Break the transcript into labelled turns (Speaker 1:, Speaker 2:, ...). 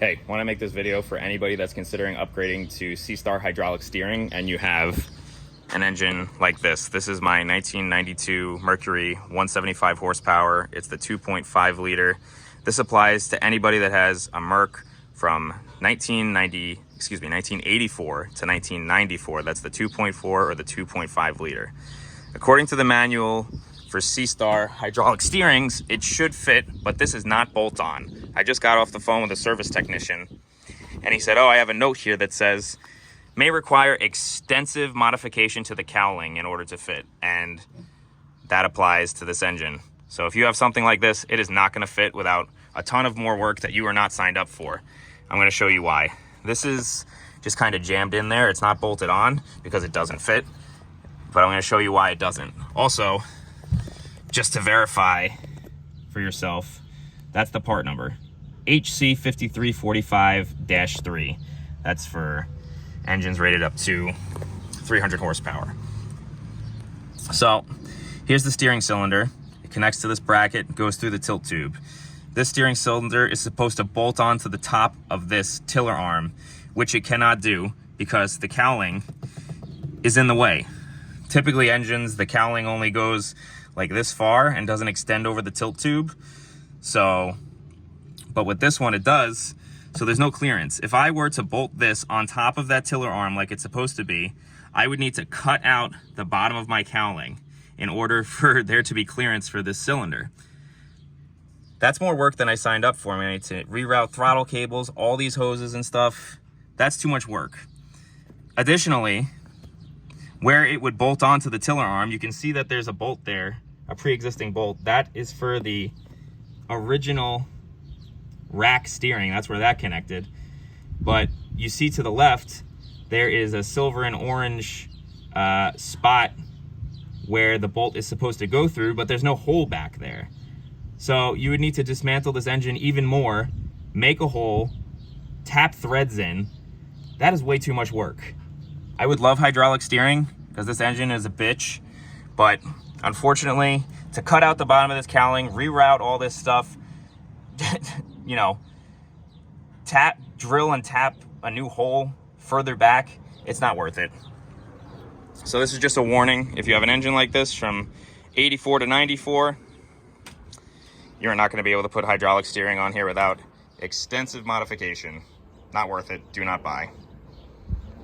Speaker 1: Hey, want to make this video for anybody that's considering upgrading to Seastar hydraulic steering and you have an engine like this. This is my 1992 Mercury 175 horsepower. It's the 2.5 liter. This applies to anybody that has a Merc from 1984 to 1994. That's the 2.4 or the 2.5 liter. According to the manual for Seastar hydraulic steerings, it should fit, but this is not bolt-on. I just got off the phone with a service technician, and he said, oh, I have a note here that says, may require extensive modification to the cowling in order to fit, and that applies to this engine. So if you have something like this, it is not gonna fit without a ton of more work that you are not signed up for. I'm gonna show you why. This is just kind of jammed in there. It's not bolted on because it doesn't fit, but I'm gonna show you why it doesn't. Also, just to verify for yourself, that's the part number, HC5345-3. That's for engines rated up to 300 horsepower. So here's the steering cylinder. It connects to this bracket, goes through the tilt tube. This steering cylinder is supposed to bolt onto the top of this tiller arm, which it cannot do because the cowling is in the way. Typically engines, the cowling only goes like this far and doesn't extend over the tilt tube. So, but with this one it does, so there's no clearance. If I were to bolt this on top of that tiller arm like it's supposed to be, I would need to cut out the bottom of my cowling in order for there to be clearance for this cylinder. That's more work than I signed up for. I need to reroute throttle cables, all these hoses and stuff. That's too much work. Additionally, where it would bolt onto the tiller arm, you can see that there's a bolt there, a pre-existing bolt. That is for the original rack steering. That's where that connected. But you see to the left, there is a silver and orange spot where the bolt is supposed to go through, but there's no hole back there. So you would need to dismantle this engine even more, make a hole, tap threads in. That is way too much work. I would love hydraulic steering because this engine is a bitch, but unfortunately, to cut out the bottom of this cowling, reroute all this stuff, you know, drill and tap a new hole further back, it's not worth it. So this is just a warning. If you have an engine like this from 84 to 94, you're not going to be able to put hydraulic steering on here without extensive modification. Not worth it. Do not buy.